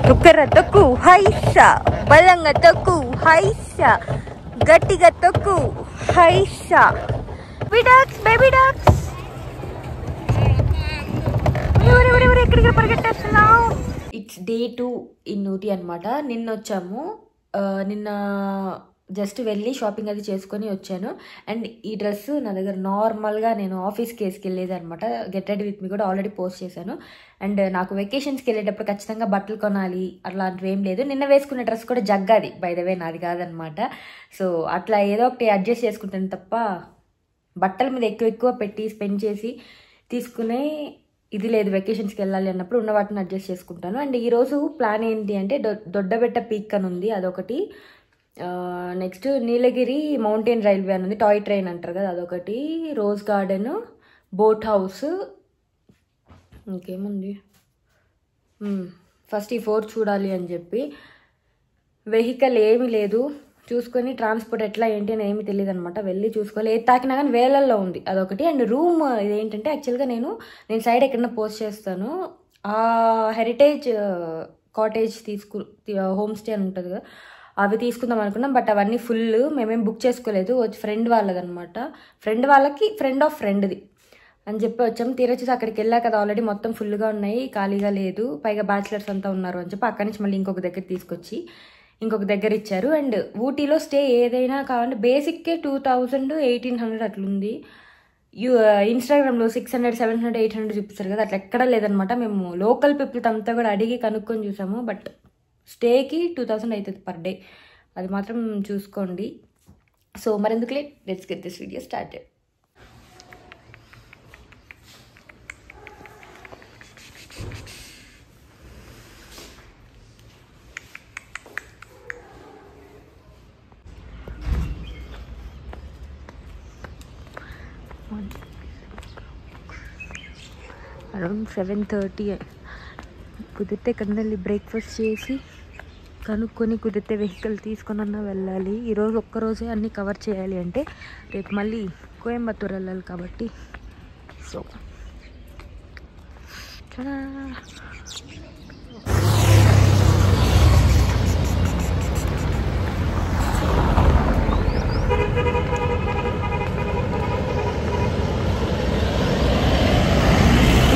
రుక్కర తొక్కు హైసా, బలంగా తొక్కు హైసా, గట్టిగా తొక్కు హైసా. బేబీ డాక్స్ ఎక్కడికి పరిగెట్టేస్తున్నావు? ఇట్స్ డే 2 ఇన్ ఊటీ అనమాట. నిన్న వచ్చాము. నిన్న జస్ట్ వెళ్ళి షాపింగ్ అది చేసుకొని వచ్చాను. అండ్ ఈ డ్రెస్ నా దగ్గర నార్మల్గా నేను ఆఫీస్కి వేసుకెళ్ళేది అనమాట. గెట్ రెడీ విత్ మీ కూడా ఆల్రెడీ పోస్ట్ చేశాను. అండ్ నాకు వెకేషన్స్కి వెళ్ళేటప్పుడు ఖచ్చితంగా బట్టలు కొనాలి అట్లాంటివి ఏం లేదు. నిన్న వేసుకున్న డ్రెస్ కూడా జగ్గాది, బై ద వే, నాది కాదనమాట. సో అట్లా ఏదో ఒకటి అడ్జస్ట్ చేసుకుంటాను తప్ప బట్టల మీద ఎక్కువ పెట్టి స్పెండ్ చేసి తీసుకునే ఇది లేదు. వెకేషన్స్కి వెళ్ళాలి అన్నప్పుడు ఉన్న వాటిని అడ్జస్ట్ చేసుకుంటాను. అండ్ ఈరోజు ప్లాన్ ఏంటి అంటే దొడ్డబెట్ట పీక్ అని ఉంది, అదొకటి. నెక్స్ట్ నీలగిరి మౌంటైన్ రైల్వే అని ఉంది, టాయ్ ట్రైన్ అంటారు కదా, అదొకటి. రోజ్ గార్డెన్, బోట్ హౌస్, ఇంకేముంది, ఫస్ట్ ఈ 4 చూడాలి అని చెప్పి. వెహికల్ ఏమీ లేదు, చూసుకొని ట్రాన్స్పోర్ట్ ఎట్లా ఏంటి అని ఏమీ తెలియదు అనమాట. వెళ్ళి చూసుకోవాలి. ఏది తాకినా కానీ వేలల్లో ఉంది, అదొకటి. అండ్ రూమ్ ఇదేంటంటే యాక్చువల్గా నేను సైడ్ ఎక్కడన్నా పోస్ట్ చేస్తాను. ఆ హెరిటేజ్ కాటేజ్ హోమ్ స్టే అని ఉంటుంది కదా, అవి తీసుకుందాం అనుకున్నాం. బట్ అవన్నీ ఫుల్, మేమేం బుక్ చేసుకోలేదు. ఫ్రెండ్ వాళ్ళదనమాట. ఫ్రెండ్ వాళ్ళకి ఫ్రెండ్ ఆఫ్ ఫ్రెండ్ది అని చెప్పి వచ్చాము. తీరొచ్చేసి అక్కడికి వెళ్ళా కదా, ఆల్రెడీ మొత్తం ఫుల్గా ఉన్నాయి, ఖాళీగా లేదు. పైగా బ్యాచిలర్స్ అంతా ఉన్నారు అని చెప్పి అక్కడి నుంచి మళ్ళీ ఇంకొక దగ్గర తీసుకొచ్చి ఇంకొక దగ్గర ఇచ్చారు. అండ్ ఊటీలో స్టే ఏదైనా కావాలంటే బేసిక్కే 2000, 1800 అట్లుంది. ఇన్స్టాగ్రామ్లో 600, 700, 800 చూపిస్తారు కదా, అట్లా ఎక్కడా లేదనమాట. మేము లోకల్ పీపుల్తో అంతా కూడా అడిగి కనుక్కొని చూసాము. బట్ స్టేకి 2000 అవుతుంది పర్ డే, అది మాత్రం చూసుకోండి. సో మరెందుకులే, let's get this video started. Around 7:30 కుదిరితే ఎక్కడన్నా వెళ్ళి బ్రేక్ఫాస్ట్ చేసి కనుక్కొని కుదిరితే వెహికల్ తీసుకొనన్నా వెళ్ళాలి. ఈరోజు ఒక్కరోజే అన్నీ కవర్ చేయాలి అంటే రేపు మళ్ళీ కోయంబత్తూర్ వెళ్ళాలి కాబట్టి. సో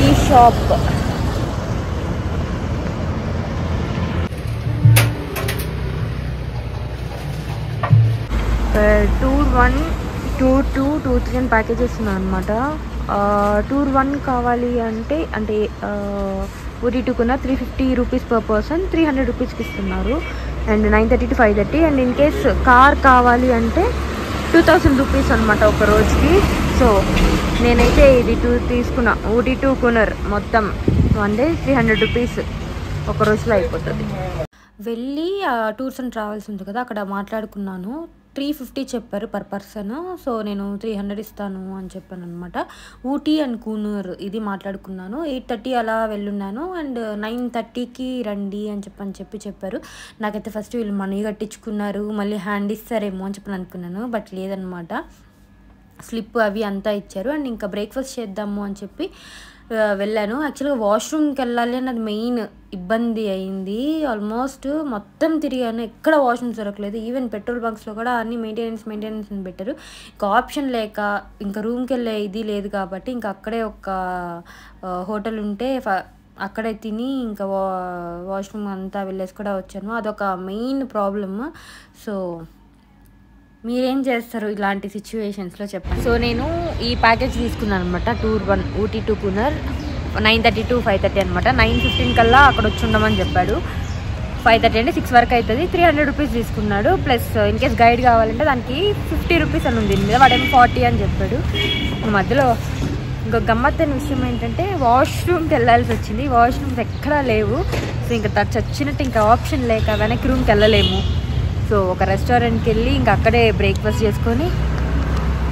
ఈ షాప్ టూర్ 1, టూర్ 2, టూర్ 3 అని ప్యాకేజెస్ ఉన్నాయి అనమాట. టూర్ 1 కావాలి అంటే ఊటీ టూకున్న 350 రూపీస్ పర్ పర్సన్, 300 రూపీస్కి ఇస్తున్నారు. And 9:30 to 5:30. And in case car కావాలి అంటే 2000 రూపీస్ అనమాట ఒక రోజుకి. సో నేనైతే ఇది తీసుకున్నా, ఊటీ టూకున్నర్ మొత్తం 1 day 300 రూపీస్ ఒక రోజులో అయిపోతుంది. వెళ్ళి టూర్స్ అండ్ ట్రావెల్స్ ఉంది కదా, అక్కడ మాట్లాడుకున్నాను. 350 చెప్పారు పర్ పర్సన్. సో నేను 300 ఇస్తాను అని చెప్పాను అనమాట. ఊటీ అండ్ కూనూర్ ఇది మాట్లాడుకున్నాను. 8:30 అలా వెళ్ళున్నాను. అండ్ 9:30కి రండి అని చెప్పారు. నాకైతే ఫస్ట్ వీళ్ళు మనీ కట్టించుకున్నారు, మళ్ళీ హ్యాండ్ ఇస్తారేమో అని చెప్పని అనుకున్నాను. బట్ లేదనమాట, స్లిప్ అవి అంతా ఇచ్చారు. అండ్ ఇంకా బ్రేక్ఫాస్ట్ చేద్దాము అని చెప్పి వెళ్ళాను. యాక్చువల్గా వాష్రూమ్కి వెళ్ళాలి అని అది మెయిన్ ఇబ్బంది అయింది. ఆల్మోస్ట్ మొత్తం తిరిగాను, ఎక్కడ వాష్రూమ్స్ దొరకలేదు. ఈవెన్ పెట్రోల్ బంక్స్లో కూడా అన్ని మెయింటెనెన్స్ అని పెట్టారు. ఇంకా ఆప్షన్ లేక ఇంకా రూమ్కి వెళ్ళే ఇది లేదు కాబట్టి ఇంకా అక్కడే ఒక హోటల్ ఉంటే అక్కడే తిని ఇంకా వాష్రూమ్ అంతా వెళ్ళేసి కూడా వచ్చాను. అదొక మెయిన్ ప్రాబ్లమ్. సో మీరేం చేస్తారు ఇలాంటి సిచ్యువేషన్స్లో చెప్పండి. సో నేను ఈ ప్యాకేజ్ తీసుకున్నాను అనమాట, టూర్ 1 ఊటీ టు కూనర్. 9:30 to 5:30 అనమాట. 9:15 కల్లా అక్కడ వచ్చి ఉండమని చెప్పాడు. 5:30 అంటే 6 వరకు అవుతుంది. 300 రూపీస్ తీసుకున్నాడు. ప్లస్ ఇన్ కేస్ గైడ్ కావాలంటే దానికి 50 రూపీస్ అని ఉంది మీద, వాడేమో 40 అని చెప్పాడు. మధ్యలో ఇంకొక గమ్మత్తైన విషయం ఏంటంటే వాష్రూమ్కి వెళ్ళాల్సి వచ్చింది. వాష్రూమ్స్ ఎక్కడా లేవు. సో ఇంకా చచ్చినట్టు ఇంకా ఆప్షన్ లేక వెనక్కి రూమ్కి వెళ్ళలేము. సో ఒక రెస్టారెంట్కి వెళ్ళి ఇంకా అక్కడే బ్రేక్ఫాస్ట్ చేసుకొని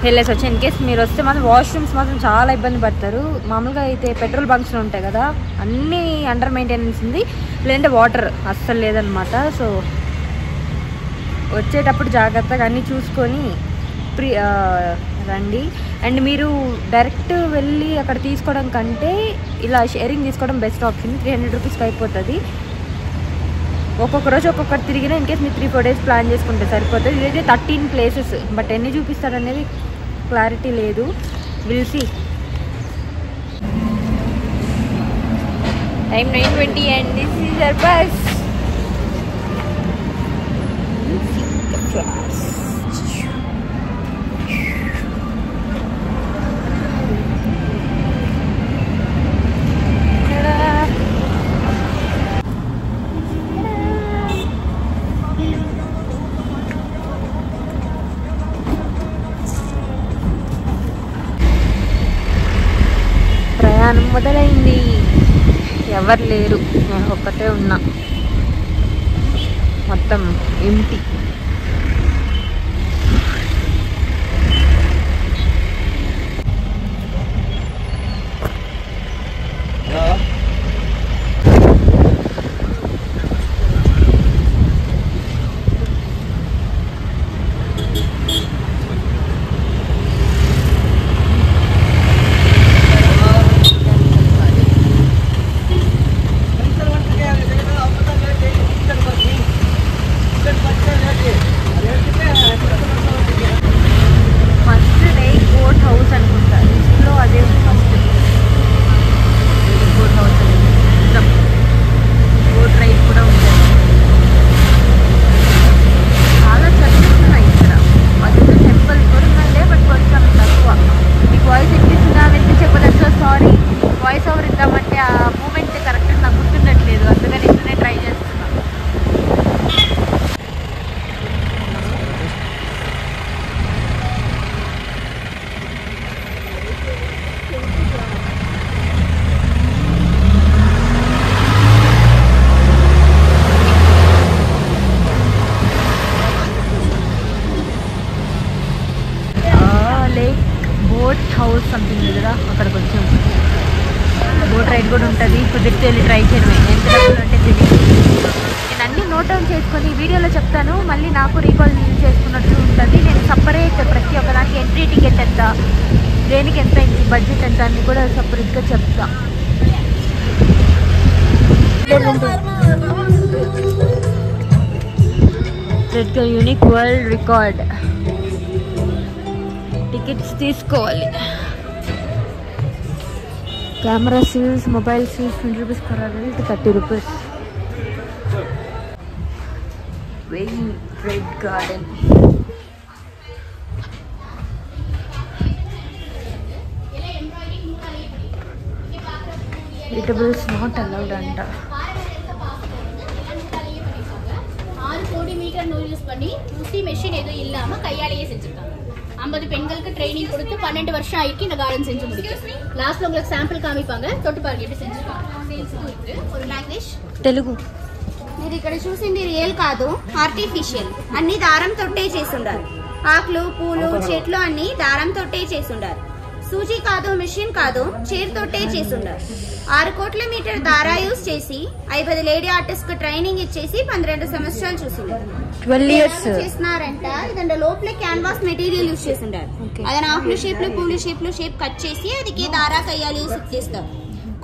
వెళ్ళేసి వచ్చి. ఇన్ కేస్ మీరు వస్తే మాత్రం వాష్రూమ్స్ మాత్రం చాలా ఇబ్బంది పడతారు. మామూలుగా అయితే పెట్రోల్ బంక్స్లో ఉంటాయి కదా, అన్నీ అండర్ మెయింటెనెన్స్ ఉంది, లేదంటే వాటర్ అస్సలు లేదనమాట. సో వచ్చేటప్పుడు జాగ్రత్తగా అన్నీ చూసుకొని రండి. అండ్ మీరు డైరెక్ట్ వెళ్ళి అక్కడ తీసుకోవడం కంటే ఇలా షేరింగ్ తీసుకోవడం బెస్ట్ ఆప్షన్. 300 రూపీస్కి అయిపోతుంది. ఒక్కొక్క రోజు ఒక్కొక్కటి తిరిగినా ఇన్కేస్ మీరు 3-4 days ప్లాన్ చేసుకుంటే సరిపోతుంది. ఇదైతే 13 places, బట్ ఎన్ని చూపిస్తారనేది క్లారిటీ లేదు. Will see. Time 9:20 and this is our bus. ప్రయాణం మొదలైంది. ఎవరు లేరు, నేను ఒక్కటే ఉన్నా. మొత్తం ఎంటీ. సంథింగ్ కదా, అక్కడికి వచ్చాం. బోట్ రైడ్ కూడా ఉంటుంది. కుదిరితే వెళ్ళి ట్రై చేయడమే. ఎంత డబ్బులు అంటే తెలియదు. నేను అన్నీ నోట్ డౌన్ చేసుకొని వీడియోలో చెప్తాను. మళ్ళీ నాకు రీకాల్ చేసుకున్నట్లు ఉంటుంది. నేను సపరేట్ ప్రతి ఒక్కదానికి ఎంట్రీ టికెట్ ఎంత, దేనికి ఎంత అయింది, బడ్జెట్ ఎంత అని కూడా సపరేట్గా చెప్తా. Unique world record. టికెట్స్ తీసుకోవాలి. Camera seals, mobile seals 20 rupees per adult, 30 rupees. Very red garden. Eatables not allowed anta. 6 கோடி மீட்டர் நூல் யூஸ் பண்ணி ஊசி மெஷின் எதுவும் இல்லாம கையாலேயே செஞ்சிருக்காங்க. 50 பெண்களுக்கு ட்ரைனிங் கொடுத்து 12 வருஷம் ஆயிருக்கு இந்த கார்டன் செஞ்சு முடிச்சு. லாஸ்ட்ல உங்களுக்கு சாம்பிள் காமிப்பாங்க, தொட்டு பாருங்க எப்படி செஞ்சிருக்காங்க. సేల్స్ ఇருக்கு. ఒక లాంగ్వేజ్ తెలుగు. మీరు ఇక్కడ చూసింది రియల్ కాదు, ఆర్టిఫిషియల్. అన్ని దారం తోటే చేసి ఉండారు. ఆకులు, పూలు, చెట్లు అన్ని దారం తోటే చేసి ఉండారు. సూజీ కాదు, మిషన్ కాదు, చేతితోటే చేసి ఉండారు. 6 కోట్ల మీటర్ దారా యూస్ చేసి 50 లేడీ ఆర్టిస్ట్ కి ట్రైనింగ్ ఇచ్చేసి 12 సంవత్సరాలు చూసింది. 12 years చేస్తున్నారంట. ఇదంటే లోపల క్యాన్వాస్ మెటీరియల్ యూస్ చేసి ఉండారు. అదే ఆకుల షేప్ లో, పూల షేప్ లో షేప్ కట్ చేసి అదికి దారా కయ్యాలు యూస్ చేస్తారు.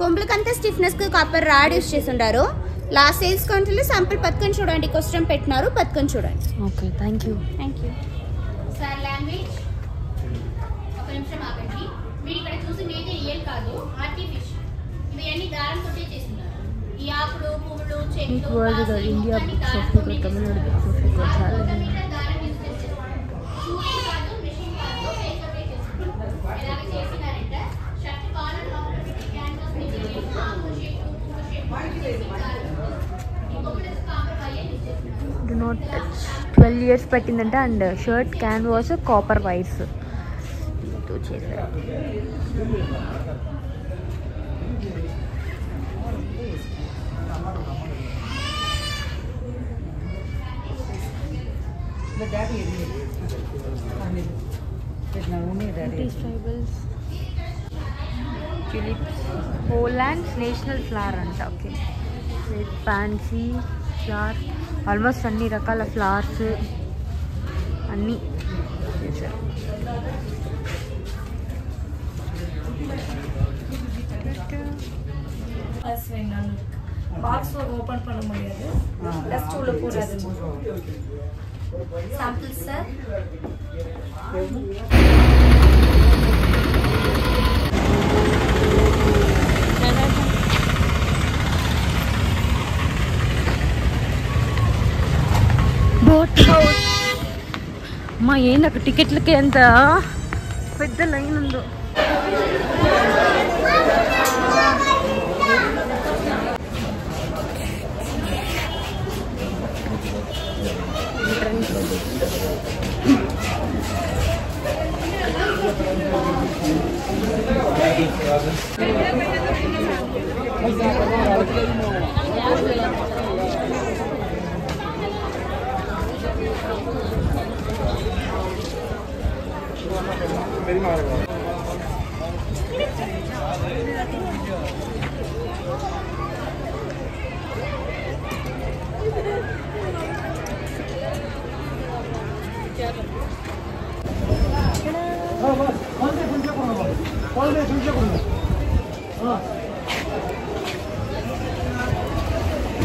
కొంపులకంతా స్టిఫ్నెస్ కి కాపర్ రాడ్ యూస్ చేసి ఉండారు. లాస్ట్ సేల్స్ కౌంటర్ లో శాంపుల్ పట్టుకొని చూడండి. క్వశ్చన్ పెట్టినారు, పట్టుకొని చూడండి. Okay, thank you. Sir language ఒక నిమిషం ఆగండి. మీరు ఇక్కడ చూసింది ఏది రియల్ కాదు, ఆర్టిఫిషియల్. ఇవి అన్ని దారంతో చేస్తున్నారు. ఈ ఆకులు, పువ్వులు, చెట్లు, India books of record, Tamil Nadu books of record చాలా దారం యూస్ చేస్తారు. సూది కాదు, మిషన్ కాదు, చేతితోటే చేస్తున్నారు. ఎలాగ చేస్తున్నారంటే షర్ట్ కాలర్ లోపల పెట్టి క్యాన్వాస్ మెటీరియల్, ఆకుల షేప్, పువ్వుల షేప్ దారం ఇంకొకటి కాపర్ వైర్ యూస్ చేస్తున్నారు. Do not touch. 12 years పెట్టిందంట. And shirt canvas, copper wires చేశారు. పోలాండ్స్ నేషనల్ ఫ్లవర్ అంట. ఓకే, ఫ్యాన్సీ ఫ్లవర్, ఆల్మోస్ట్ అన్ని రకాల ఫ్లవర్స్ అన్నీ చేశారు. பாக்ஸ் ஓபன் பண்ண முடியாது. டஸ்ட் உள்ள போடாது. Sample sir. బోట్ హౌస్ మా ఏంది అక్కడ టికెట్లకి ఎంత పెద్ద లైన్ ఉందో.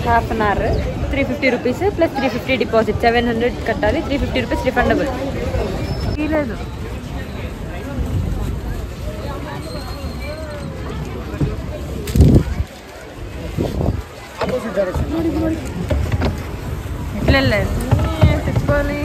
Half an hour 350 rupees plus 350 deposit 700 కట్టాలి. 350 రూపీస్ రిఫండబుల్. లేదు ఇట్లా లేదు తెచ్చుకోవాలి.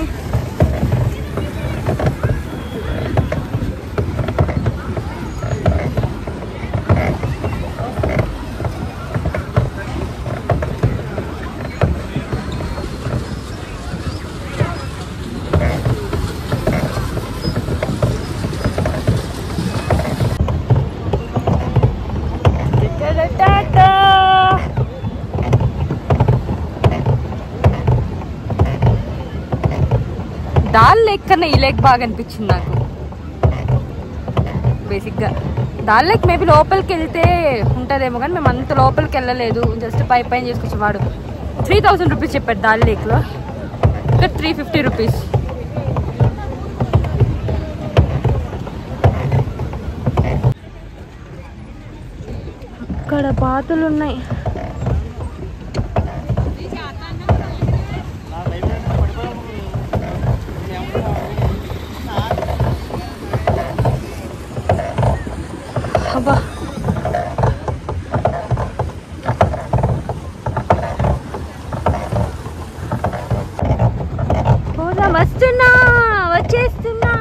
దాల్ లేక్ కన్నా ఈ లేక్ బాగా అనిపించింది నాకు. బేసిక్గా దాల్ లేక్ మేబీ లోపలికి వెళ్తే ఉంటుందేమో కానీ మేము అంత లోపలికి వెళ్ళలేదు. జస్ట్ పైన చేసుకొచ్చి వాడు 3000 రూపీస్ చెప్పాడు దాల్ లేక్లో. ఇక్కడ 350 రూపీస్. అక్కడ బాతులు ఉన్నాయి. అబ్బా పోదాం. వస్తున్నా, వచ్చేస్తున్నా.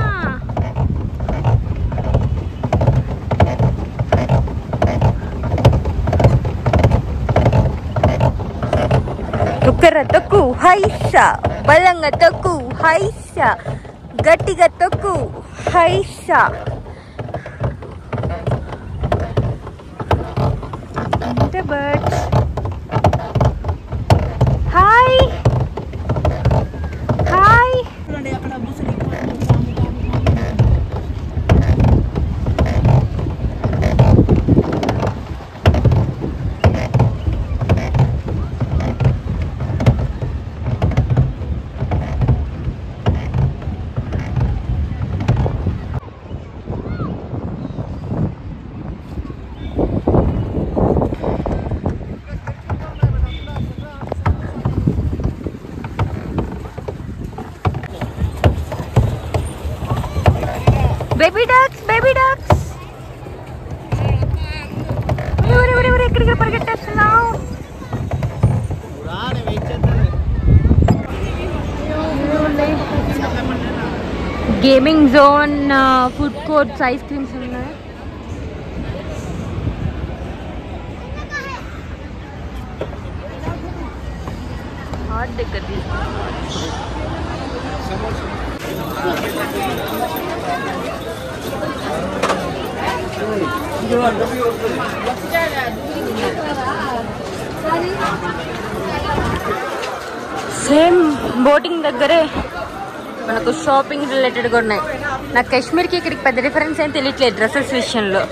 తుక్కర తొక్కు హైష, బలంగా తొక్కు హైష, గట్టిగా తొక్కు హైష. Birds. Hi. Hi. Baby ducks, baby ducks. ఊరే ఎక్కడికి పరిగెట్టేస్తున్నావు? Gaming zone, food courts, ice creams ఉన్నాయి. హాట్ దగ్గర సేమ్ బోటింగ్ దగ్గరే మనకు షాపింగ్ రిలేటెడ్గా ఉన్నాయి. నాకు కాశ్మీర్కి ఇక్కడికి పెద్ద డిఫరెన్స్ ఏం తెలియట్లేదు డ్రెస్సెస్ విషయంలో.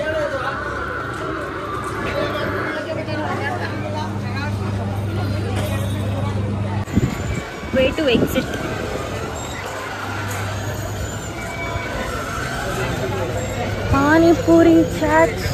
Way to exit. Panipuri chats.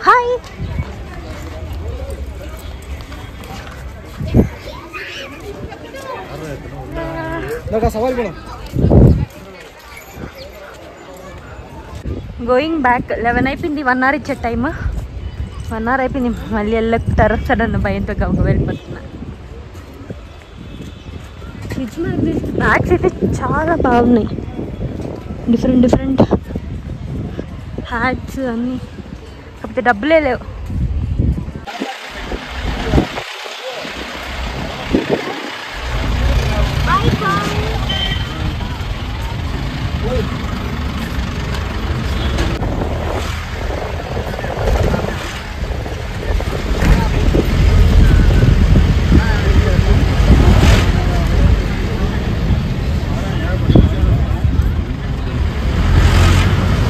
Hi. Going back. 11 అయిపోయింది. 1 అవర్ ఇచ్చే టైమ్. 1 అవర్ అయిపోయింది. మళ్ళీ వెళ్ళొస్తారో సడన్ భయంతో గౌగా వెళ్ళిపోతున్నా. ఫ్రిడ్జ్ మ్యాగ్నెట్స్ బ్యాగ్స్ అయితే చాలా బాగున్నాయి. డిఫరెంట్ హ్యాట్స్ అన్నీ. కాకపోతే డబ్బులే లేవు.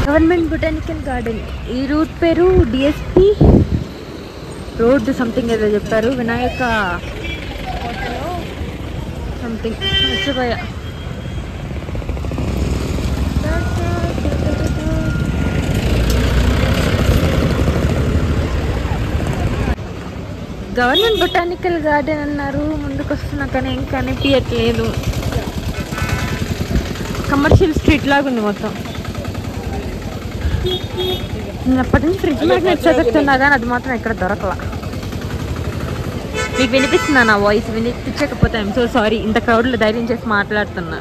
Government botanical garden. ఈ రూట్ పేరు డిఎస్పి రోడ్ సంథింగ్ ఏదో చెప్పారు. వినాయక సంథింగ్ మర్చిపోయా. గవర్నమెంట్ బొటానికల్ గార్డెన్ అన్నారు. ముందుకు వస్తున్నా కానీ ఏం కనిపించట్లేదు. కమర్షియల్ స్ట్రీట్ లాగా ఉంది మొత్తం. నేను అప్పటి నుంచి ఫ్రిడ్జ్ మ్యాగ్నెట్ చదువుతున్నా కానీ అది మాత్రం ఎక్కడ దొరకలా. మీకు వినిపిస్తుందా నా వాయిస్? వినిపించకపోతే ఐఎమ్ సో సారీ. ఇంత క్రౌడ్లో ధైర్యం చేసి మాట్లాడుతున్నా.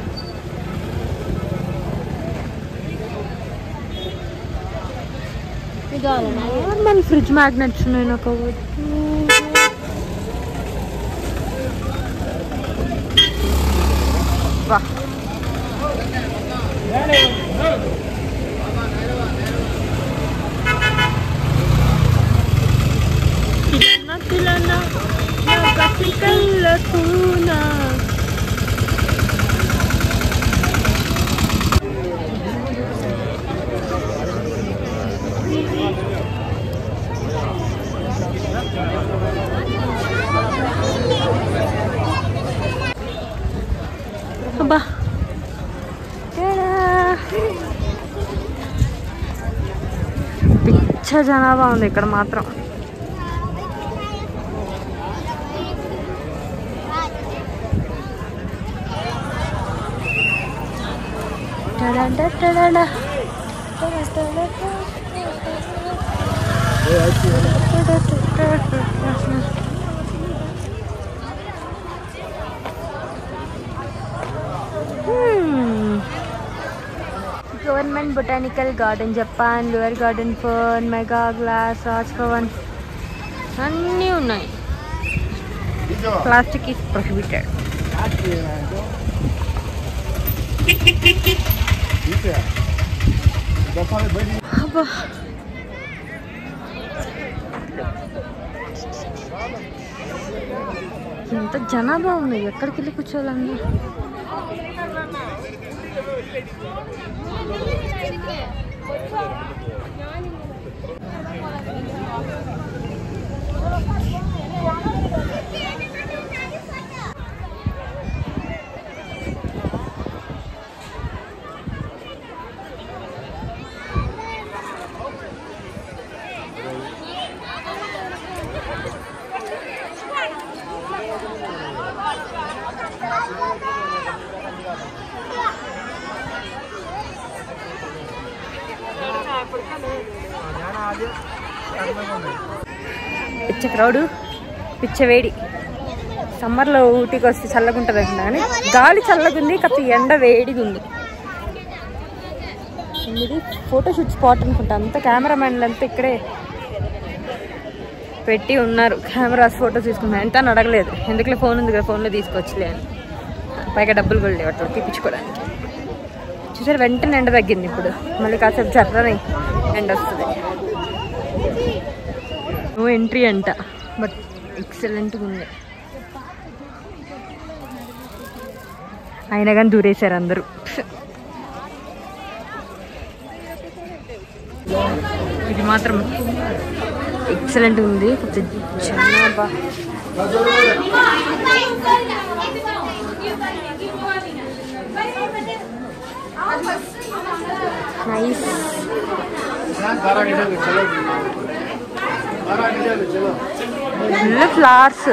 నార్మల్ ఫ్రిడ్జ్ మ్యాగ్నెట్స్ ఉన్నాయి నాకు. వా అబ్బా పిచ్చ జనాభా ఉంది ఇక్కడ మాత్రం. Government botanical garden, Japan, lower garden, fern, mega glass, Raj Bhavan అన్నీ ఉన్నాయి. Plastic is prohibited. అబ్బా ఎంత జనాభా ఉంది. ఎక్కడికి వెళ్ళి కూర్చోవాలన్నా. పిచ్చ క్రౌడు, పిచ్చ వేడి. సమ్మర్లో ఊటీకి వస్తే చల్లగా ఉంటుంది అంటున్నా కానీ గాలి చల్లగా ఉంది, కాకపోతే ఎండ వేడిగా ఉంది. ఇది ఫోటోషూట్ స్పాట్ అనుకుంటా. అంతా కెమెరామెన్లు అంతా ఇక్కడే పెట్టి ఉన్నారు. కెమెరాస్ ఫోటోస్ తీసుకున్నాను. ఎంత అని అడగలేదు, ఎందుకులే ఫోన్ ఉంది కదా ఫోన్లో తీసుకొచ్చలే అని. పైగా డబ్బులు కూడా లేవు అట్లా తీపించుకోవడానికి. చూసారు వెంటనే ఎండ తగ్గింది. ఇప్పుడు మళ్ళీ కాసేపు జర్రని ఎండ వస్తుంది. నో ఎంట్రీ అంట, బట్ ఎక్సలెంట్గా ఉంది. అయినా కానీ దూరేశారు అందరూ. ఇది మాత్రం ఎక్సలెంట్ ఉంది. చాలా బాగా నైస్. Full flowers.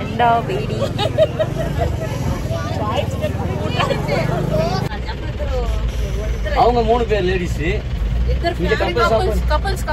ఎండా వేడి. அவங்க 3 பேர் லேடிஸ். కపుల్స్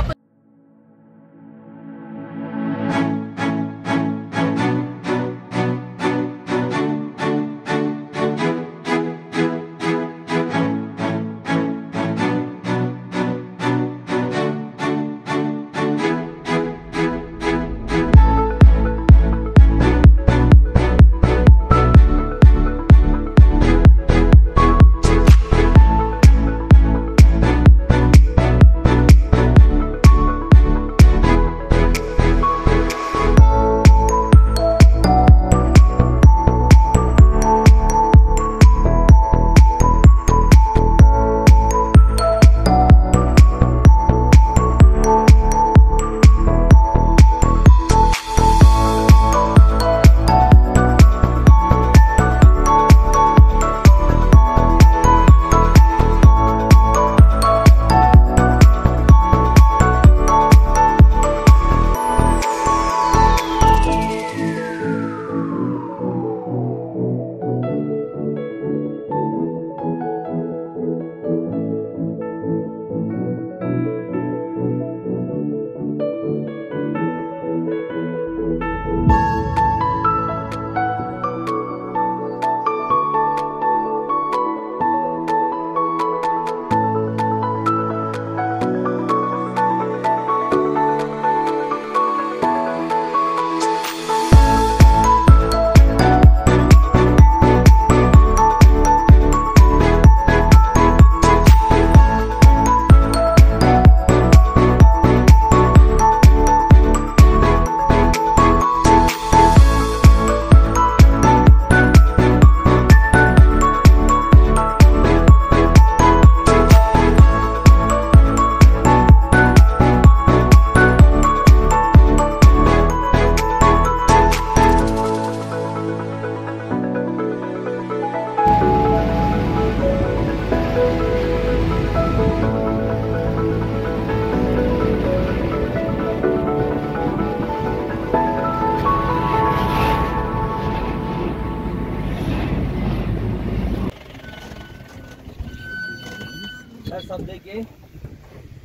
सब देखिए,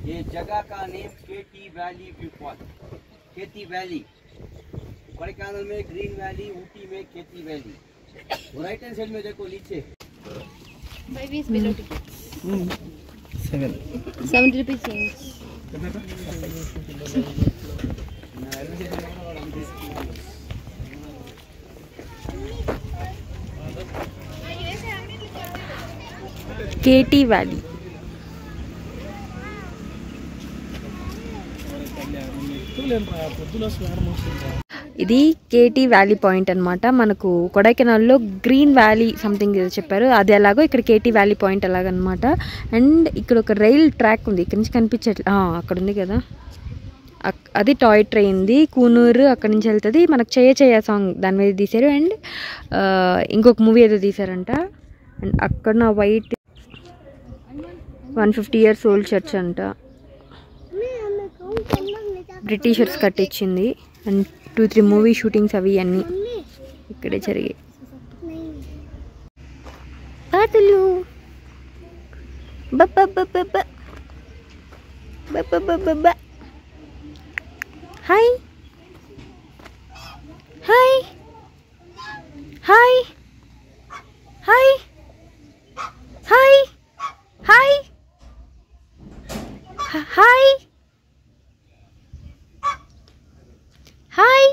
ये जगह का नेम केटी वैली व्यू पॉइंट. केटी वैली कोडाईकनाल में ग्रीन वैली, ऊटी में केटी वैली. राइट हैंड साइड में देखो नीचे 70 rupees change. KT valley. ఇది కేటీ వ్యాలీ పాయింట్ అనమాట. మనకు కొడైకెనాల్లో గ్రీన్ వ్యాలీ సంథింగ్ చెప్పారు, అది ఎలాగో ఇక్కడ కేటీ వ్యాలీ పాయింట్ అలాగనమాట. అండ్ ఇక్కడ ఒక రైల్ ట్రాక్ ఉంది, ఇక్కడ నుంచి కనిపించట్లే, అక్కడ ఉంది కదా, అది టాయ్ ట్రైన్ది. కూనూరు అక్కడి నుంచి వెళ్తుంది. మనకు చేయ సాంగ్ దాని మీద తీశారు. అండ్ ఇంకొక మూవీ ఏదో తీశారంట. అండ్ అక్కడ నా వైట్ 150 years old చర్చ్ అంట, బ్రిటిషర్స్ కట్టించింది. అండ్ 2-3 మూవీ షూటింగ్స్ అవి అన్నీ ఇక్కడే జరిగాయి. పాతలు hi hi hi hi hi hi hi hi.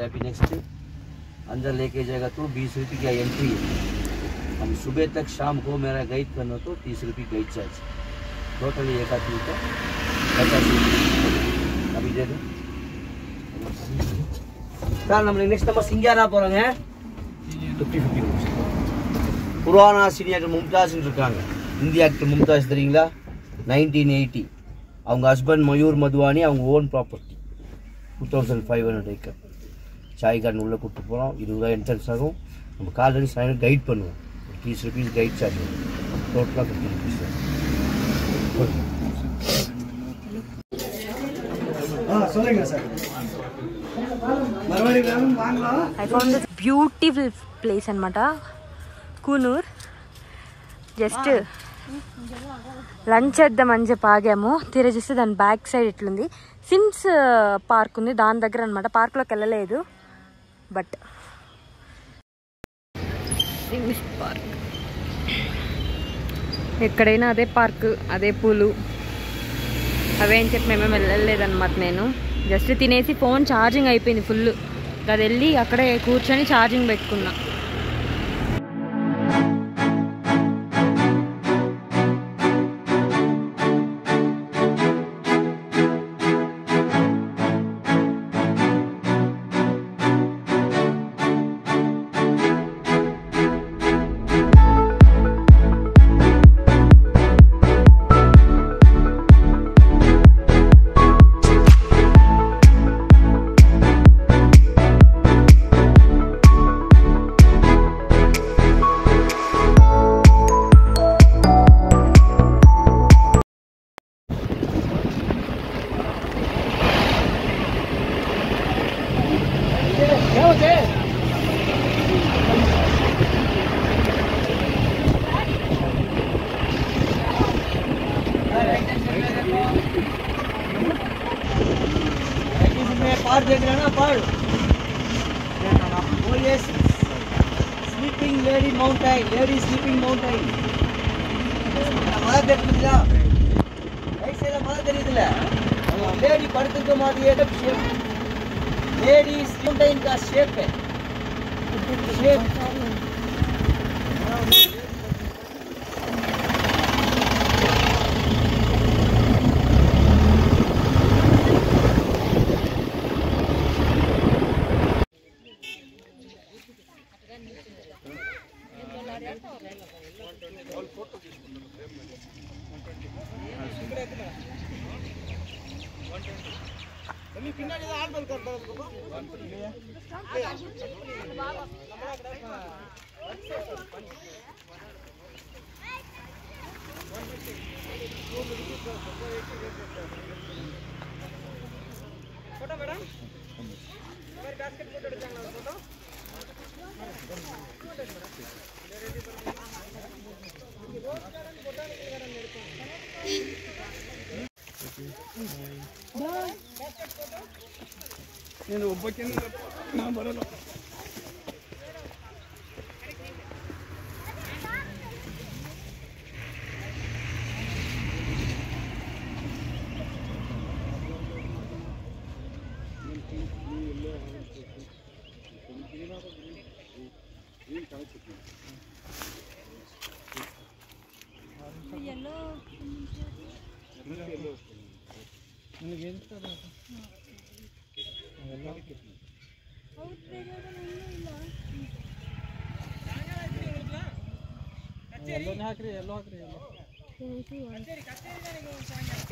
अभी नेक्स्ट अंदर लेके जाएगा तो 20 रुपये की एंट्री है। हम सुबह तक शाम को मेरा गाइड करना तो 30 रुपये गाइड चार्ज, टोटली एक आदमी का 50 रुपये। अभी दे दो சார். நம்ம நெக்ஸ்ட் நம்ம சிங்காரா போகிறோங்க. 50 ரூபீஸ். புராணா சீனியர் மும்தாஸ்ன்னு இருக்காங்க, இந்திய ஆக்டர் மும்தாஸ் தெரியுங்களா? 1980 அவங்க ஹஸ்பண்ட் மயூர் மதுவானி, அவங்க own property 2500 acre. Sai garden உள்ளே கூப்பிட்டு போகிறோம். 20 ரூபா என்ட்ரன்ஸ் ஆகும். நம்ம காலேஜ் சாயங்காலம் கைட் பண்ணுவோம். 30 ரூபீஸ் கைட் சார்ஜ் வரும். டோட்டலாக 50 ரூபீஸ் சார். சொல்லுங்க sir. I found this beautiful place అనమాట, కూనూర్. జస్ట్ లంచ్ చేద్దామని చెప్పి ఆగాము. తీరా చూస్తే దాని బ్యాక్ సైడ్ ఇట్లుంది సిమ్స్ పార్క్ ఉంది, దాని దగ్గర అనమాట. పార్క్లోకి వెళ్ళలేదు, బట్ సిమ్స్ పార్క్ ఎక్కడైనా అదే పార్క్, అదే పూలు, అవే అని చెప్పి మేమేం వెళ్ళలేదన్నమాట. నేను జస్ట్ తినేసి ఫోన్ ఛార్జింగ్ అయిపోయింది ఫుల్, అది వెళ్ళి అక్కడే కూర్చొని ఛార్జింగ్ పెట్టుకున్నా. पार देख रहे हैं ना, पार वो ये sleeping lady mountain, lady sleeping mountain हमारा देख लिया ऐसे हमारा देखिए लेडी पड़ते तो मार ये शेप, लेडी माउंटेन का शेप है, shape photo madam basket photo photo నేను ಒಬ್ಬಕ್ಕೆ ನಾ ಬರಲ್ಲ.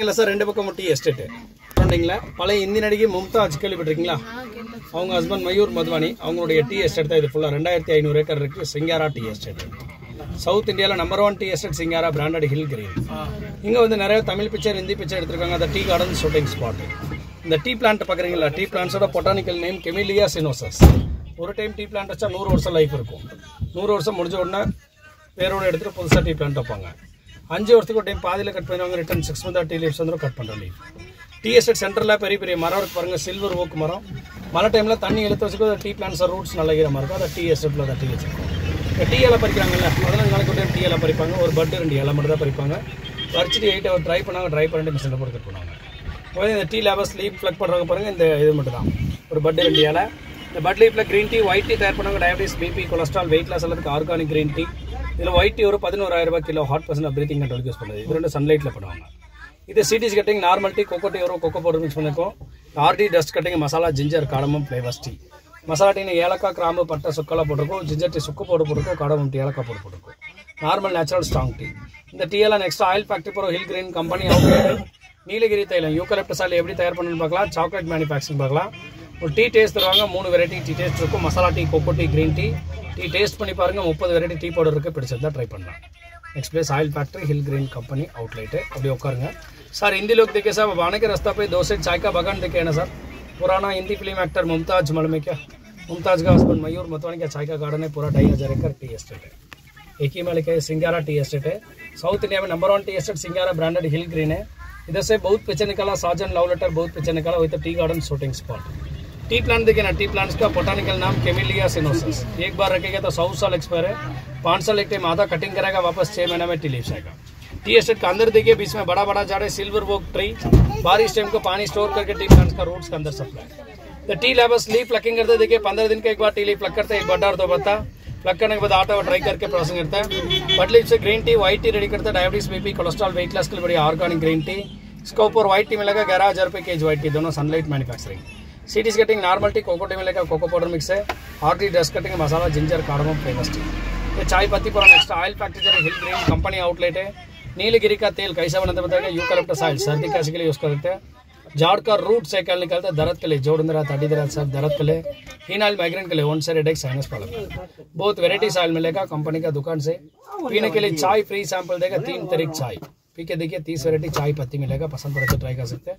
இல்லை சார், ரெண்டு பக்கம் டீ எஸ்டேட்டு சொன்னீங்களா? பழைய இந்தி நடிகை மும்தாஜ் கேள்விப்பட்டிருக்கீங்களா? அவங்க ஹஸ்பண்ட் மயூர் மதுவானி, அவங்களுடைய டீ எஸ்டேட் தான் இது. ஃபுல்லாக 2500 ஏக்கர் இருக்கு. சிங்காரா டீ எஸ்டேட் சவுத் இந்தியாவில் number 1 tea estate Singara, branded hill green. இங்கே வந்து நிறைய தமிழ் பிக்சர், ஹிந்தி பிக்சர் எடுத்திருக்காங்க. அந்த டீ கார்டன் ஷூட்டிங் ஸ்பாட். இந்த டீ பிளான்ட் பார்க்குறீங்களா? டீ பிளான்ட்ஸோட பொட்டானிக்கல் நேம் கெமிலியா சினோசஸ். ஒரு டைம் டீ பிளான்ட் வச்சா 100 வருஷம் லைஃப் இருக்கும். 100 வருஷம் முடிஞ்ச உடனே பேரோட எடுத்துகிட்டு புதுசாக டீ பிளான்ட் வைப்பாங்க. 5 வருஷத்துக்கு ஒரு டைம் பாதியில் கட் பண்ணுவாங்க. ரிட்டன் 6 மந்த் டீ லீவ்ஸ் வந்து கட் பண்ணுற லீவ். டீ எஸ்டேட் சென்டரில் பெரிய பெரிய மரம் இருக்கு பாருங்கள், சில்வர் ஓக் மரம். மழை டைமில் தண்ணி இழுத்து வச்சுக்கோ, டீ பிளான்ட்ஸ் ரூட்ஸ் நல்ல ஈரமாக இருக்கும். அதை டீ எஸ்டேட்டில் அதை டீ வச்சுருக்கோம். டீ இலை பறிக்கிறாங்கல்ல, 15 நாளைக்கு ஒரு டைம் டீ இலை பறிப்பாங்க. ஒரு பட்டு 2 இலை மட்டும் தான் பறிப்பாங்க. பறிச்சுட்டு 8 ஹவர் ட்ரை பண்ணாங்க. ட்ரை பண்ணிட்டு மிஷினில் போட்டு கட் பண்ணுவாங்க. இந்த டீ லேபர் ஸ்லீப் ஃப்ளக் பண்ணுறவங்க பாருங்கள், இந்த இது மட்டும் தான். ஒரு பட்டு 2 இலை இந்த பட் லீஃப்ல கிரீன் டீ ஒயிட் டீ தயார் பண்ணுவாங்க. Diabetes, BP, cholesterol, weight loss எல்லாத்துக்கு ஆர்கானிக் கிரீன் டீ. இதில் ஒயிட் டீ ஒரு 11,000 ரூபாய் கிலோ. ஹாட் பர்சன் பிரீத்திங் கண்ட்ரோலுக்கு யூஸ் பண்ணுறது. இது ரெண்டு சன்லைட்டில் பண்ணுவாங்க. இது CTC cutting, normal tea, cocoa tea வரும், கொக்கோ பவுடர் மிக்ஸ் பண்ணிருக்கோம். RD dust cutting, masala, ginger, cardamom, flavours tea. Masala tea ஏலக்காய், கிராம்பு, பட்டை, சுக்கெல்லாம் போட்டிருக்கோம். ஜிஞ்சர் டீ சுக்கு பவுடர் போட்டிருக்கோம். காடமம் டீ ஏலக்காய் பவுடர் போட்டிருக்கோம். Normal natural strong tea. இந்த டீ எல்லாம் நெக்ஸ்ட் ஆயில் ஃபேக்டரி போகிற hill green company outlet. Nilgiri தைலம் யூக்கலிப்டஸ் ஆயில் எப்படி தயார் பண்ணணும்னு பார்க்கலாம். சாக்லேட் மேனுஃபேக்சரிங் பார்க்கலாம். ஒரு டீ டேஸ்ட் தருவாங்க. 3 வெரைட்டி டீ டேஸ்ட் இருக்கும். Masala tea, cocoa tea, green tea. Tea taste பண்ணி பாருங்கள். 30 வெரைட்டி டீ பவுடர் இருக்குது. பிடிச்சிருந்தா ட்ரை பண்ணலாம். Next place oil factory hill green company outlet है. अभी उक्करुंगा सर. हिंदी लोग देखिए साहब, अब आने के रास्ता पे 2 साइड चाय का बागान देखे ना सर. पुराना हिंदी फिल्म एक्टर मुमताज मल में क्या मुमताज का हस्बैंड मयूर मतवानी का चाय का गार्डन है. पूरा 2,500 एकड़ टी एस्टेट है. एक ही मालिक है. सिंगारा टी एस्टेट है. साउथ इंडिया में नंबर 1 टी एस्टेट सिंगारा ब्रांडेड हिल ग्रीन है. इधर से बहुत पीछे निकला साजन लव लेटर, बहुत पीछे निकला वही तो tea garden shooting spot. T plant देखिए ना. टी प्लांट्स का बोटानिकल नाम केमिलिया सिनोसिस. एक बार रखेगा तो 100 साल एक्सपायर है. 5 साल एक टाइम आधा कटिंग करेगा, वापस 6 महीना में टी लीव्स आएगा. टी एस्टेट का अंदर देखिए बीच में बड़ा बड़ा झाड़ है. सिल्वर वोक ट्री. बारिश टाइम को पानी स्टोर करके टी प्लांट्स का रूट्स के अंदर supply. The T labours leaf plucking करते देखिए. 15 दिन का एक बार टी लीफ प्लक करते हैं. 1 बड्डा और 2 पत्ता प्लक करने के बाद आटा और ड्राई करके प्रोसेसिंग करता है. बट लीफ से green tea, white T ready करता है. Diabetes, BP, cholesterol, weight loss के लिए बढ़िया ऑर्गेनिक ग्रीन टी. इसका ऊपर व्हाइट टी मिलेगा 11,000 रुपये केजी. व्हाइट टी दोनों सनलाइट मैन्युफैक्चरिंग. सीडीज cutting, normal tea, cocoa tea मिलेगा. कोको पाउडर मिक्स है. आर्टी dust cutting, masala, ginger, cardamom, flavours tea. ये चाय पत्ती पर next oil factory hill green company outlet है. नीलगिरी का तेल कैसा बनाते बताएगा. यूकलिप्टस ऑयल सर्दी काशी के लिए यूज करते हैं. झाड़ का रूट से क्या निकलता है. दर्द के लिए, जोड़ दर्द, हड्डी दर्द, सब दर्द के लिए. हीन ऑयल माइग्रेन के लिए, one side headache, sinus problem. बहुत वेराइटीज ऑयल मिलेगा कंपनी का दुकान से. पीने के लिए चाय फ्री सैंपल देगा. 3 तरीक चाय पी के देखिए. 30 वेराइटी चाय पत्ती मिलेगा. पसंद पड़े तो ट्राई कर सकते हैं.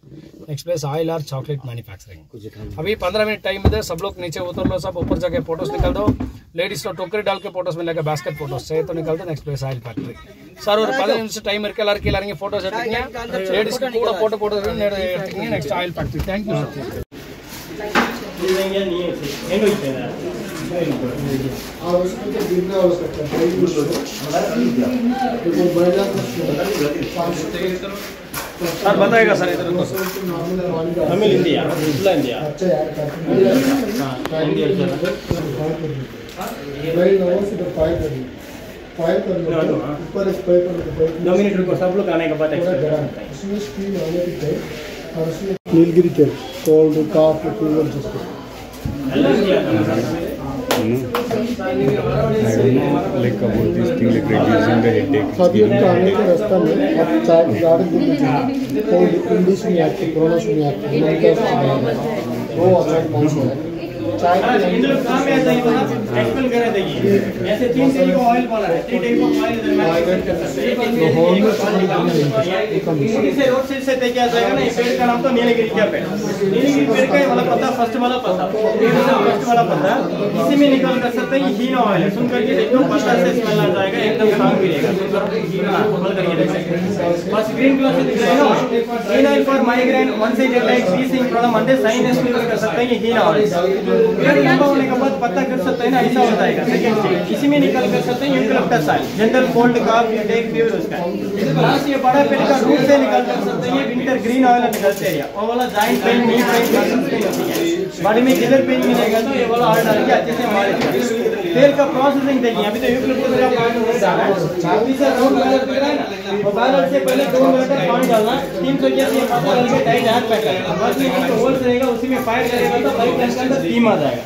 नेक्स्ट प्लेस ऑयल और चॉकलेट मैन्युफैक्चरिंग. अभी 15 मिनट टाइम है. सब लोग नीचे उतर लो. सब ऊपर जाके फोटोज निकाल दो. लेडीज तो टोकरी डाल के फोटोज मिलेगा. बास्केट फोटोज से तो निकाल दो. Next place oil factory sir. और 15 निमिष टाइम எல்லாரும் फोटोज எடுத்துங்க. लेडीज கூட फोटो எடுத்துங்க. Next oil factory. Thank you sir. Sir बताएगा सर. इधर तमिल हिंदी इंडिया फाइल कर लो. ऊपर एक पेपर 2 मिनट रुको. सब लोग आने के बाद इसमें स्क्रीन आने की है. और उसमें नीलगिरी तेल, कोल्ड कॉफ, फीवर जैसे like about this thing like reducing the headache. सभी उनका आने के रास्ता में अब चाय गार्डन कोल्ड इंग्लिश में आती है, प्रोनाउंस में आती है. वो अच्छा है. चाय इंदुलो काम में आता है एक्सप्लेन कर देंगे. ऐसे 3 तरीके का ऑयल बना है. 3 टाइप ऑफ ऑयल तो होम में पानी डालना इसे रोड साइड से तैयार जाएगा ना. पेड़ का नाम तो नीलगिरी का पेड़. नीलगिरी पेड़ का वाला पत्ता, फर्स्ट वाला पत्ता, फर्स्ट वाला पत्ता इसी में निकाल कर सकते हैं. ये हीना ऑयल है. सुन करके देखो पत्ता से स्मेल आ जाएगा. एकदम स्ट्रांग मिलेगा. खोल करके देख सकते हैं. बस ग्रीन कलर से दिख रहा है ना. Henna oil for migraine, one side headache, wheezing problem अंदर साइनस में कर सकते हैं. ये हीना ऑयल पेड़ लंबा होने के बाद पत्ता कर सकते हैं ना. ऐसा हो जाएगा. सेकंड स्टेज इसी में निकाल कर सकते हैं. Eucalyptus oil, general cold cough, headache, fever उसका. लास्ट ये बड़ा पेड़ का रूट से निकाल कर सकते हैं. विंटर ग्रीन ऑयल निकलते हैं. वो वाला joint pain, knee pain, muscles pain होती है. बॉडी में किलर पेन मिलेगा तो ये वाला ऑयल डाल के अच्छे से मालिश करें. तेल का प्रोसेसिंग देखिए. अभी तो यूकलिप्टस का पानी हो रहा है. अभी से रोड बैलेंस कर रहा है ना. वो बैलेंस से पहले 2 मिनट तक पानी डालना. 300 के लिए पत्ता डाल के टाइट हाथ पैक करना. बस ये तो होल रहेगा. उसी में फायर करेगा तो बाइक के अंदर स्टीम आ जाएगा.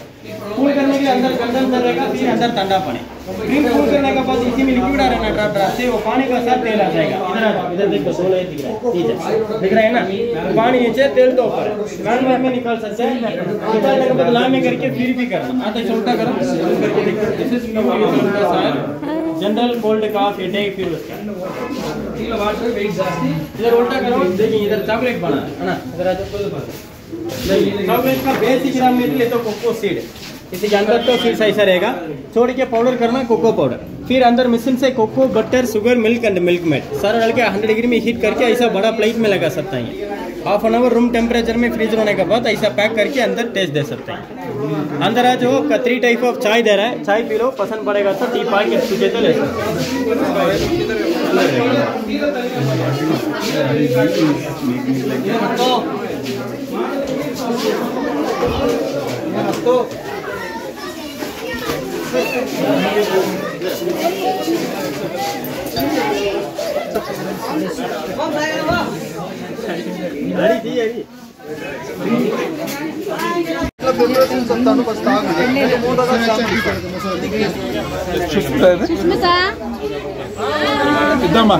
कूल करने के लिए अंदर कंडेंसर रहेगा. फिर अंदर ठंडा पानी. ड्रिंक कूल करने के बाद इसी में लिक्विड आ रहा है ड्रॉप ड्रॉप से. वो पानी का साथ तेल आ जाएगा. इधर आ जाओ. इधर देखो 16 दिख रहा है. ठीक है दिख रहा है ना. पानी नीचे, तेल तो ऊपर. मैनुअल में निकाल सकते हैं. निकालने के बाद ला में करके फिर भी करना. आता छोटा करो करके देखो. This is general cold cough, headache, fever उसका. इधर उल्टा करो. देखिए इधर चॉकलेट बना है ना. इधर आ जाओ. चॉकलेट का बेसिक रॉ मटेरियल तो कोको सीड. इसी के अंदर तो सीड्स ऐसा रहेगा. छोड़ के पाउडर करना कोको पाउडर. फिर अंदर मशीन से cocoa, butter, sugar, milk and milk made सारा डाल के 100 डिग्री में हीट करके ऐसा बड़ा प्लेट में लगा सकते हैं. Half an hour room temperature में फ्रीज होने के बाद ऐसा पैक करके अंदर टेस्ट दे सकते हैं. अंदर आज वो 3 टाइप ऑफ चाय दे रहा है. चाय पी लो, पसंद पड़ेगा तो टी पाई के तुझे तो ले सकते. ఇద్దామా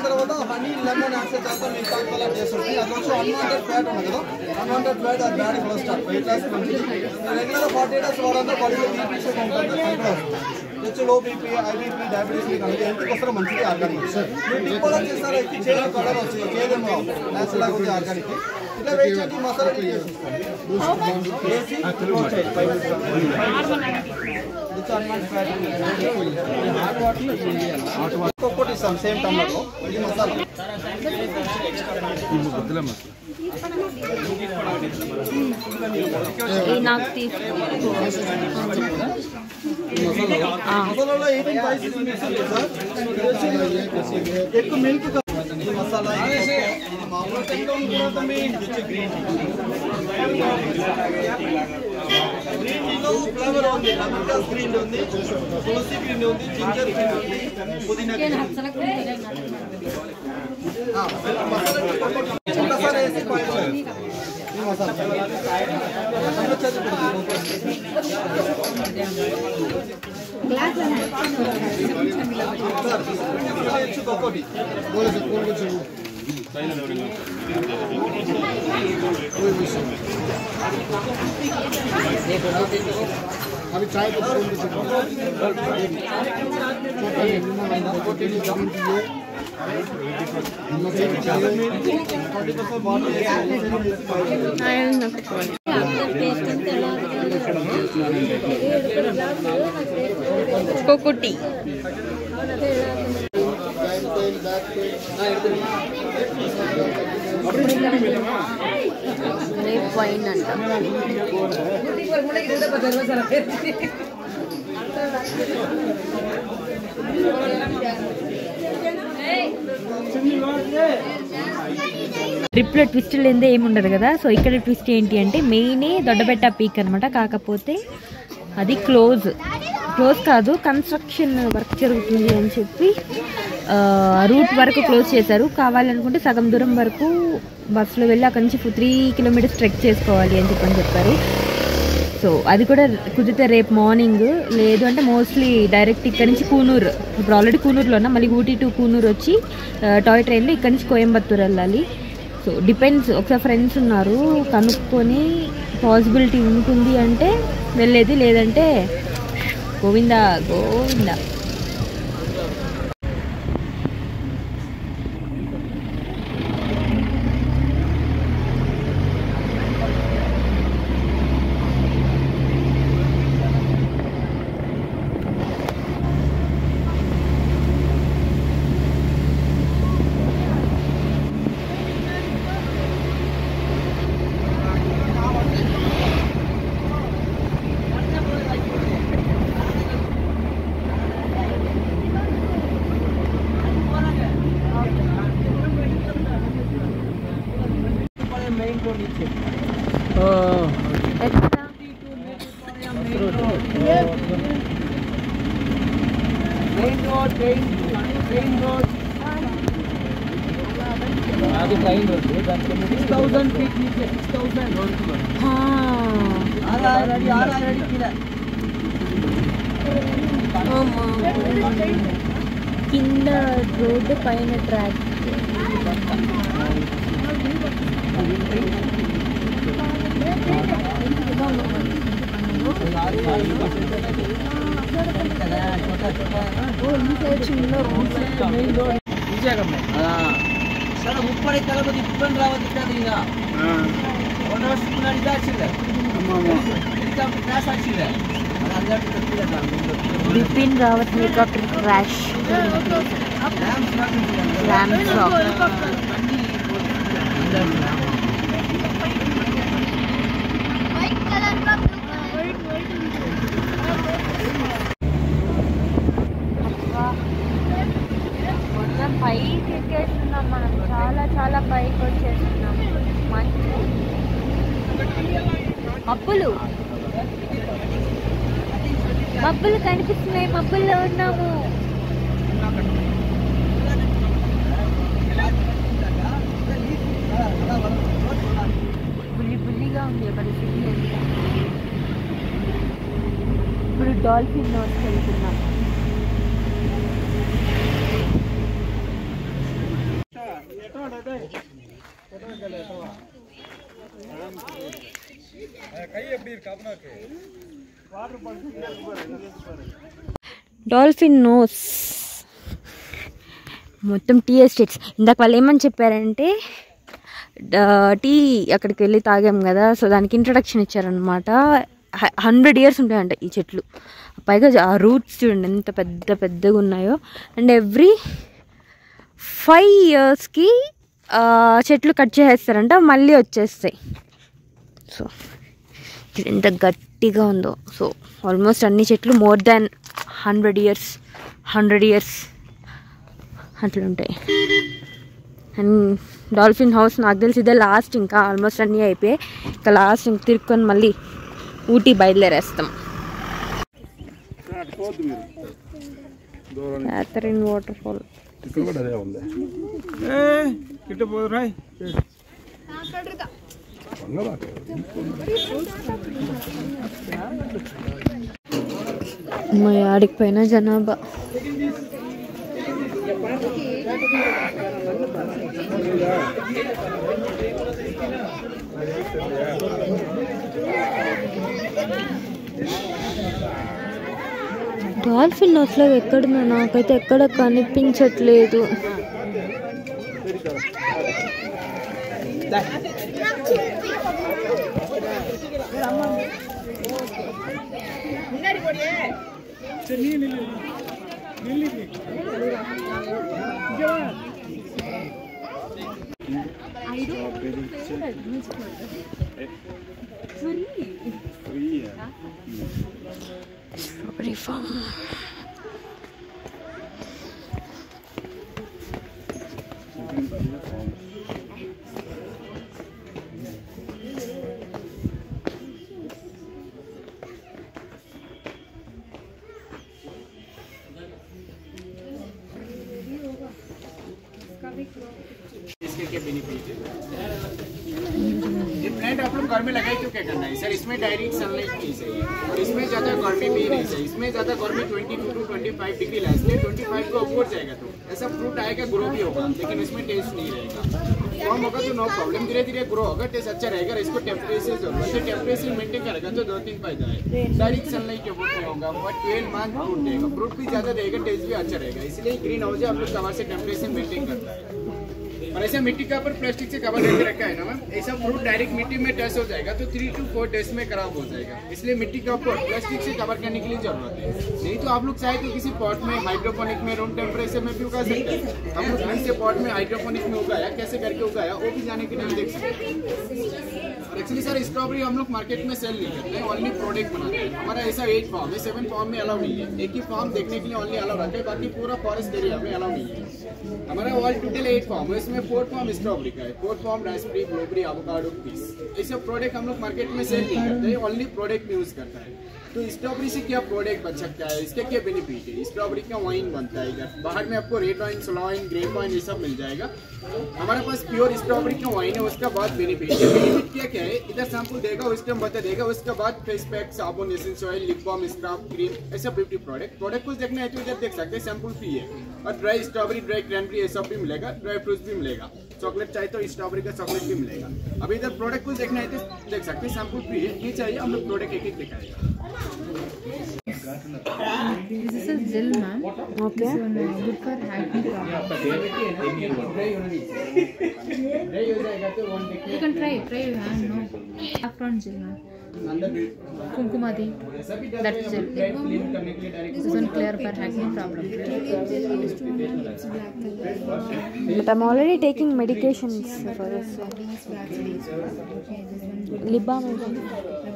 తర్వాత హనీ లెమన్ యాక్సెస్ చేస్తాం మీకు కాకపోతే చేస్తుంది అది వచ్చి అన్వాంటెడ్ ఫ్యాట్ ఉంది కదా అన్వాంటెడ్ ఫ్యాట్ అది బ్యాడ్ కొలెస్ట్రాల్ వెయిట్ లాస్ మంచిది రెగ్యులర్ 40 డేస్ వాడంతా బాడీలో బీపీ షుగర్ ఉంటుంది H low BP IBP diabetes మీకు అనేది హెల్త్ కోసం మంచిది ఆర్గానిక్ మీరు కూడా చేస్తారు అయితే చేదు కలర్ వచ్చి చేదేమో నేచురల్గా ఉంది ఆర్గానిక్ ఇట్లా వెయిట్ చేసి మసాలా ఒక్కొక్కటి ఇస్తాం సేమ్ టైంలో ఇది మసాలా నాకు తీసుకో మసాలాలో 18 స్పైసెస్ మిక్స్ ఉంది సార్ ఎక్కువ మిల్క్ మసాలా మామూలు టెక్నికల్ కూడా మెయిన్ గ్రీన్ టీలో ఫ్లేవర్ ఉంది లెమన్ గ్రాస్ గ్రీన్ ఉంది తులసి గ్రీన్ ఉంది జింజర్ గ్రీన్ ఉంది పుదీనా మసాలా వేసి మసాలా ఒక్కొక్కటి अभी चाय को कोकोटी వైన్ అంట ట్రిప్లో ట్విస్ట్ లేదే ఏముండదు కదా. సో ఇక్కడ ట్విస్ట్ ఏంటి అంటే మెయిన్ దొడ్డబెట్ట పీక్ అనమాట. కాకపోతే అది క్లోజ్ కాదు, కన్స్ట్రక్షన్ వర్క్ జరుగుతుంది అని చెప్పి రూట్ వరకు క్లోజ్ చేశారు. కావాలనుకుంటే సగం దూరం వరకు బస్సులో వెళ్ళి అక్కడి నుంచి 3 కిలోమీటర్స్ ట్రెక్ చేసుకోవాలి అని చెప్పారు. సో అది కూడా కుదిరితే రేపు మార్నింగ్, లేదు అంటే మోస్ట్లీ డైరెక్ట్ ఇక్కడ నుంచి కూనూరు, ఇప్పుడు ఆల్రెడీ కూనూరులో ఉన్నా, మళ్ళీ ఊటీ టు కూనూరు వచ్చి టాయ్ ట్రైన్లో ఇక్కడ నుంచి కోయంబత్తూరు వెళ్ళాలి. సో డిపెండ్స్, ఒకసారి ఫ్రెండ్స్ ఉన్నారు కనుక్కొని పాసిబిలిటీ ఉంటుంది అంటే వెళ్ళేది, లేదంటే గోవిందా గోవిందా. కింద రోడ్డు పైన ట్రాక్. ಸರ್ ಉಪ್ಪಡೆ ತಲಬದಿ ಉಪ್ಪನ್ ರಾವದಿದ್ದಾದ್ರೆ ಈಗ 1 ವರ್ಷ ಮುನ್ನಾಡಿ ಇದಾಚಿಲ್ಲ ಹೆಲಿಕಾಪ್ಟರ್ ಕ್ರಾಶ್ ಆಗಿಲ್ಲ ಅದು ಅಲ್ಲಟ್ಟು ಗೊತ್ತಿಲ್ಲ. Bipin Rawat helicopter crash. Rams పైకి ఎక్కేస్తున్నాం మనం, చాలా చాలా పైకి వచ్చేస్తున్నాం. మంచి మబ్బులు మబ్బులు కనిపిస్తున్నాయి, మబ్బుల్లో ఉన్నాము. బుల్లిగా ఉంది అక్కడ సిటీ అంతా. ఇప్పుడు డాల్ఫిన్ నోట్స్ వెళ్తున్నాం. డాల్ఫిన్ నోస్ మొత్తం టీ ఎస్టేట్స్. ఇందాక వాళ్ళు ఏమని చెప్పారంటే టీ అక్కడికి వెళ్ళి తాగాం కదా, సో దానికి ఇంట్రడక్షన్ ఇచ్చారనమాట. 100 years ఉంటాయంట ఈ చెట్లు. పైగా ఆ రూట్స్ చూడండి ఎంత పెద్ద పెద్దగా ఉన్నాయో. అండ్ ఎవ్రీ 5 yearsకి చెట్లు కట్ చేసేస్తారంట, మళ్ళీ వచ్చేస్తాయి. సో ఇది ఎంత గట్టిగా ఉందో. సో ఆల్మోస్ట్ అన్ని చెట్లు మోర్ దాన్ 100 years అట్లుంటాయి. అండ్ డాల్ఫిన్ హౌస్ నాకు తెలిసి ఇదే లాస్ట్. ఇంకా ఆల్మోస్ట్ అన్నీ అయిపోయాయి. ఇంకా లాస్ట్ ఇంక తిరుక్కొని మళ్ళీ ఊటీ బయలుదేరేస్తాం. క్యాథరిన్ వాటర్ ఫాల్ మా ఆడికి పైన జనాభా. డాల్ఫిన్ నోస్లో ఎక్కడున్నా నాకైతే ఎక్కడ కనిపించట్లేదు. Strawberry farm. इसके क्या बेनिफिट है? ये प्लांट आप लोग घर में लगाए तो क्या करना है सर? इसमें डायरेक्ट सनलाइट नहीं चाहिए और इसमें ज़्यादा गर्मी भी नहीं चाहिए. इसमें ज़्यादा गर्मी 22 to 25 डिग्री ला, इसलिए 25 को ऊपर जाएगा तो ऐसा फ्रूट आएगा, ग्रो भी होगा, लेकिन इसमें टेस्ट नहीं रहेगा. कम होगा तो नो प्रॉब्लम, धीरे धीरे ग्रो होगा, टेस्ट अच्छा रहेगा. इसको टेम्परेचर जरूरत है, टेम्परेचर मेंटेन करेगा तो 2-3 फायदा है. डायरेक्ट सनलाइट के ऊपर होगा बट 12 मंथ फ्रूट देगा, फ्रूट भी ज़्यादा देगा, टेस्ट भी अच्छा रहेगा. इसलिए ग्रीन हाउस आप लोग कवर से टेम्परेचर मेंटेन करता है. और ऐसा मिट्टी का ऊपर प्लास्टिक से कवर करके रखा है ना मैम, ऐसा फ्रूट डायरेक्ट मिट्टी में टच हो जाएगा तो 3 to 4 days में खराब हो जाएगा. इसलिए मिट्टी का ऊपर प्लास्टिक से कवर करने के लिए जरूरत है. नहीं तो आप लोग चाहे तो किसी पॉट में हाइड्रोपोनिक में रूम टेम्परेचर में भी उगा सकते हैं. हम लोग घर से पॉट में हाइड्रोपोनिक में उगाया, कैसे करके उगाया वो भी जाने के लिए देख सकते हैं. और एक्चुअली सर स्ट्रॉबेरी हम लोग मार्केट में सेल नहीं करते हैं, ओनली प्रोडक्ट बनाते हैं. हमारा ऐसा 8 फार्म है, 7 फार्म में अलाउ नहीं है. एक ही फार्म देखने के लिए ओनली अलाउ रहता है, बाकी पूरा फॉरेस्ट एरिया में अलाउ नहीं है. हमारा ऑल टोटल 8 फार्म है, इसमें 4 फार्म स्ट्रॉबेरी का है, 4 farm raspberry, blueberry, avocado, piece. ये सब प्रोडक्ट हम लोग मार्केट में सेल नहीं करते हैं, ओनली प्रोडक्ट यूज करता है. तो स्ट्रॉबेरी से क्या प्रोडक्ट बन सकता है, इसके क्या बेनिफिट है? स्ट्रॉबेरी का वाइन बनता है इधर, बाहर में आपको red wine, sloe wine, grape wine ये सब मिल जाएगा. हमारे पास प्योर स्ट्रॉबेरी का वाइन है, उसका बहुत बेनिफिट है. बेनिफिट क्या है, इधर सैंपल देगा, उसका बता देगा, उसके बाद फेस पैक, साबुन, essence oil, lip balm, scrub, cream, ऐसा 50 प्रोडक्ट कुछ देखना है तो इधर देख सकते हैं, सैंपल फ्री है. और ड्राई स्ट्रॉबेरी, ड्राई क्रैनबेरी ये सब भी मिलेगा, ड्राई फ्रूट्स भी मिलेगा, चॉकलेट चाहिए तो स्ट्रॉबेरी का चॉकलेट भी मिलेगा. अभी इधर प्रोडक्ट कुछ देखना है तो देख सकते हैं, सैंपल फ्री है. ये चाहिए हम लोग प्रोडक्ट एक दिखाएगा. This is a gel, ma'am. Okay. This one is good for acne problem. You can try your hand, no. Saffron gel, ma'am. Kumkumadi. That's it. This one clear for acne problem. But I'm already taking medications for this. Lip balm.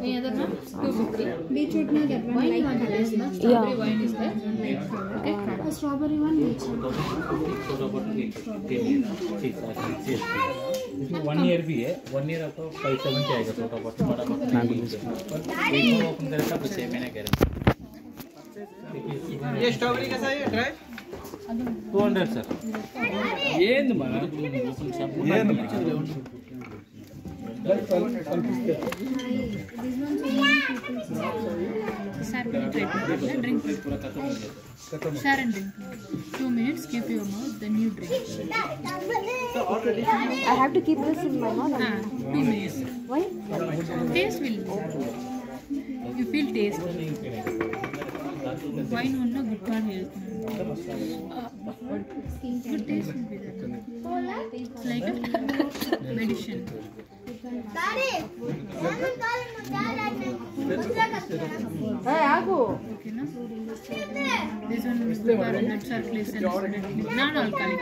Any other one? 250. Beetroot na get one. Wine you want to taste, no? Strawberry wine is there. Okay. Strawberry one. 1 year भी है, 1 year आपको 570 आएगा छोटा bottle बड़ा bottle नहीं है। एक open करे तब से मैंने कह रहा। ये स्ट्रॉबेरी कैसा है ड्राई? 200 सर। ये न माना ये न drink. Share and drink. 2 minutes, keep your mouth, then you drink. I have to keep this in my mouth. 2 minutes. Why? Taste will. You feel taste. Wine will not good for health. Good taste will be there. It's like a medicine. Okay, no? This one is good for blood circulation. Non-alcoholic.